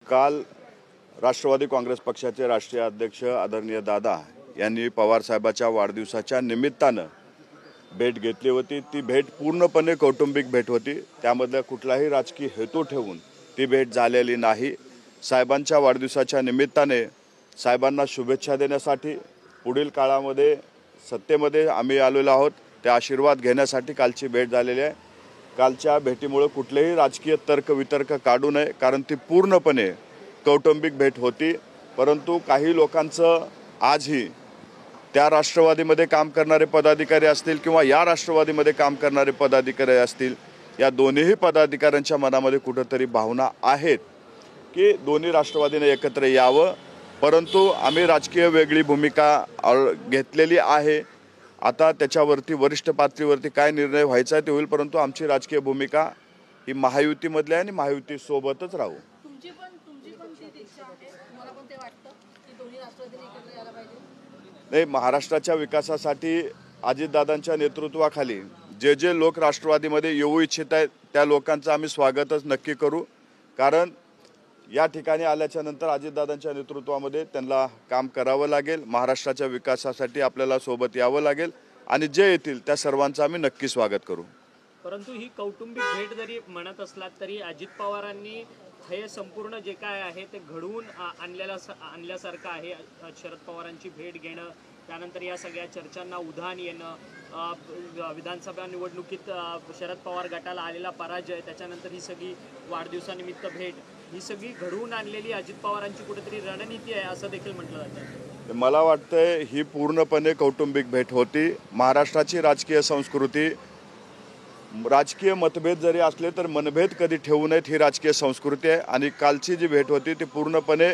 काल राष्ट्रवादी काँग्रेस पक्षाचे राष्ट्रीय अध्यक्ष आदरणीय दादा यांनी पवार साहेबांच्या वाढदिवसाच्या निमित्तानं भेट घेतली होती। ती भेट पूर्णपणे कौटुंबिक भेट होती, त्यामध्ये कुठलाही राजकीय हेतू ठेवून ती भेट झालेली नाही। साहेबांच्या वाढदिवसाच्या निमित्ताने साहेबांना शुभेच्छा देण्यासाठी पुढील काळामध्ये सत्तेमध्ये आम्ही आलेलो आहोत, ते आशीर्वाद घेण्यासाठी कालची भेट झालेली आहे। कालच्या भेटीमुळे कुठलेही राजकीय तर्कवितर्क काढू नये, कारण ती पूर्णपणे कौटुंबिक भेट होती। परंतु काही लोकांचं आजही त्या राष्ट्रवादीमध्ये काम करणारे पदाधिकारी असतील किंवा या राष्ट्रवादीमध्ये काम करणारे पदाधिकारी असतील, या दोन्हीही पदाधिकाऱ्यांच्या मनामध्ये कुठेतरी भावना आहेत की दोन्ही राष्ट्रवादीने एकत्र यावं। परंतु आम्ही राजकीय वेगळी भूमिका घेतलेली आहे। आता त्याच्यावरती वरिष्ठ पातळीवरती काय निर्णय व्हायचा आहे ते होईल, परंतु आमची राजकीय भूमिका ही महायुतीमधली आहे आणि महायुतीसोबतच राहू। तुमची पण तीच इच्छा आहे, मला पण ते वाटतं की दोन्ही राष्ट्रवादीने एकत्र यायला पाहिजे। नाही, महाराष्ट्राच्या विकासासाठी अजितदादांच्या नेतृत्वाखाली जे लोक राष्ट्रवादीमध्ये येऊ इच्छित आहेत त्या लोकांचं आम्ही स्वागतच नक्की करू, कारण या ठिकाणी आल्याच्या नंतर अजितदादांच्या नेतृत्वामध्ये त्यांना काम करावं लागेल। महाराष्ट्राच्या विकासासाठी आपल्याला सोबत यावं लागेल आणि जे येतील त्या सर्वांचं आम्ही नक्की स्वागत करू। परंतु ही कौटुंबिक भेट जरी म्हणत असलात तरी अजित पवारांनी हे संपूर्ण जे काय आहे ते घडवून आणल्यासारखं आहे। शरद पवारांची भेट घेणं, त्यानंतर या सगळ्या चर्चांना उधाण येणं, विधानसभा निवडणुकीत शरद पवार गटाला आलेला पराजय, त्याच्यानंतर ही सगळी वाढदिवसानिमित्त भेट, ही सगळी घडवून आणलेली अजित पवारांची कुठेतरी रणनीती आहे असं देखील म्हटलं जातं। मला वाटतंय ही पूर्णपणे कौटुंबिक भेट होती। महाराष्ट्राची राजकीय संस्कृती, राजकीय मतभेद जरी असले तर मनभेद कधी ठेवू नयेत ही राजकीय संस्कृती आहे। आणि कालची जी भेट होती ती पूर्णपणे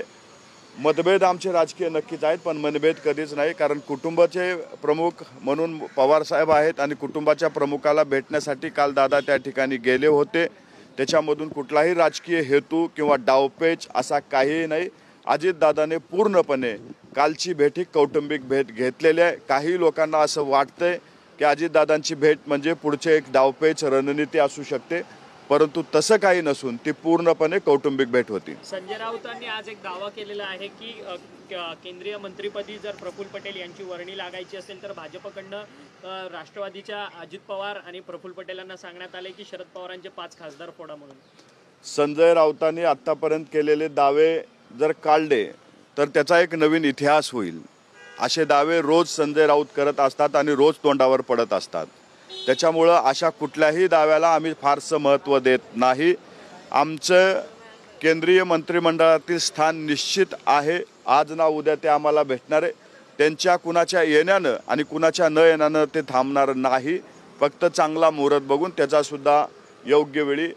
मतभेद आमचे राजकीय नक्कीच आहेत, पण मनभेद कधीच नाही, कारण कुटुंबाचे प्रमुख म्हणून पवार साहेब आहेत आणि कुटुंबाच्या प्रमुखाला भेटण्यासाठी काल दादा त्या ठिकाणी गेले होते। त्याच्यामधून कुठलाही राजकीय हेतू किंवा डावपेच असा काहीही नाही। अजितदादाने पूर्णपणे कालची भेट ही कौटुंबिक भेट घेतलेली आहे। काही लोकांना असं वाटतंय की अजितदादांची भेट म्हणजे पुढचे एक डावपेच रणनीती असू शकते, परंतु तसं काही नसून ती पूर्णपणे कौटुंबिक भेट होती। संजय राऊतांनी आज एक दावा केलेला आहे की केंद्रीय मंत्रिपदी जर प्रफुल्ल पटेल यांची वर्णी लागायची असेल तर भाजपकडनं राष्ट्रवादीच्या अजित पवार आणि प्रफुल्ल पटेल यांना सांगण्यात आले की शरद पवारांचे 5 खासदार फोडा म्हणून। संजय राऊतांनी आतापर्यंत केलेले दावे जर काढले तर त्याचा एक नवीन इतिहास होईल। असे दावे रोज संजय राऊत करत असतात आणि रोज तोंडावर पडत असतात, त्याच्यामुळं अशा कुठल्याही दाव्याला आम्ही फारसं महत्त्व देत नाही। आमचं केंद्रीय मंत्रिमंडळातील स्थान निश्चित आहे। आज ना उद्या ते आम्हाला भेटणार आहे। त्यांच्या कुणाच्या येण्यानं आणि कुणाच्या न येण्यानं ते थांबणार नाही। फक्त चांगला मुहूर्त बघून त्याचासुद्धा योग्य वेळी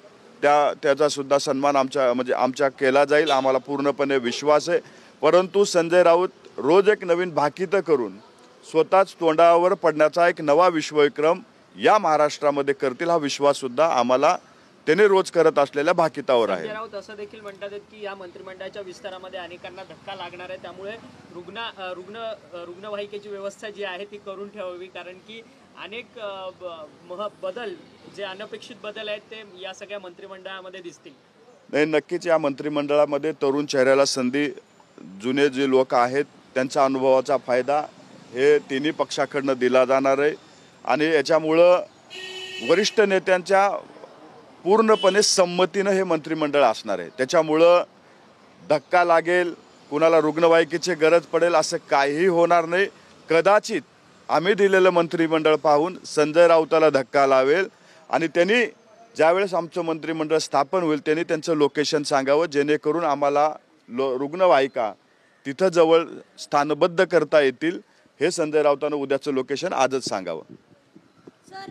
त्याचासुद्धा सन्मान आमच्या केला जाईल, आम्हाला पूर्णपणे विश्वास आहे। परंतु संजय राऊत रोज एक नवीन भाकितं करून स्वतःच तोंडावर पडण्याचा एक नवा विश्वविक्रम या महाराष्ट्रामध्ये करतील, हा विश्वाससुद्धा आम्हाला त्याने रोज करत असलेल्या भाकितावर आहे। संजय राऊत असं देखील म्हणतात की या मंत्रिमंडळाच्या विस्तारामध्ये अनेकांना धक्का लागणार आहे, त्यामुळे रुग्णवाहिकेची व्यवस्था जी आहे ती करून ठेवावी, कारण की अनेक बदल जे अनपेक्षित बदल आहेत ते या सगळ्या मंत्रिमंडळामध्ये दिसतील। नाही, नक्कीच या मंत्रिमंडळामध्ये तरुण चेहऱ्याला संधी, जुने जे लोक आहेत त्यांच्या अनुभवाचा फायदा हे तिन्ही पक्षाकडनं दिला जाणार आहे आणि याच्यामुळं वरिष्ठ नेत्यांच्या पूर्णपणे संमतीनं हे मंत्रिमंडळ असणार आहे। त्याच्यामुळं धक्का लागेल, कुणाला रुग्णवाहिकेची गरज पडेल असं काहीही होणार नाही। कदाचित आम्ही दिलेलं मंत्रिमंडळ पाहून संजय राऊताला धक्का लावेल आणि त्यांनी ज्यावेळेस आमचं मंत्रिमंडळ स्थापन होईल त्यांनी त्यांचं लोकेशन सांगावं, जेणेकरून आम्हाला रुग्णवाहिका तिथं जवळ स्थानबद्ध करता येतील। हे संजय राऊतांना उद्याचं लोकेशन आजच सांगावं। सर,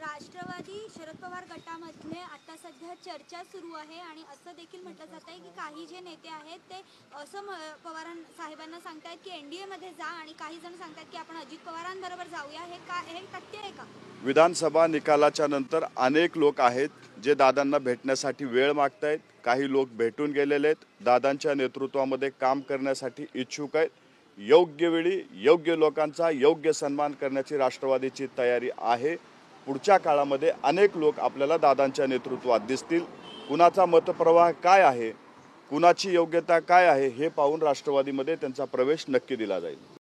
राष्ट्रवादी शरद पवार गटामध्ये आता सध्या चर्चा सुरू आहे आणि असं देखील म्हटलं जात आहे की काही जे नेते आहेत ते असं पवार साहेबांना सांगतायत की एनडीए मध्ये जा आणि काही जण सांगतात की आपण अजित पवारांबरोबर जाऊया। हे तथ्य आहे का? विधानसभा निकालाच्या नंतर अनेक लोक आहेत जे दादांना भेटण्यासाठी वेळ मागतायत। काही लोक भेटून गेलेले आहेत, दादांच्या नेतृत्वामध्ये काम करण्यासाठी इच्छुक आहेत। योग्य वेळी योग्य लोकांचा योग्य सन्मान करण्याची राष्ट्रवादीची तयारी आहे। पुढच्या काळामध्ये अनेक लोक आपल्याला दादांच्या नेतृत्वात दिसतील। कुणाचा मतप्रवाह काय आहे कुणाची योग्यता काय आहे हे पाहून राष्ट्रवादीमध्ये त्यांचा प्रवेश नक्की दिला जाईल.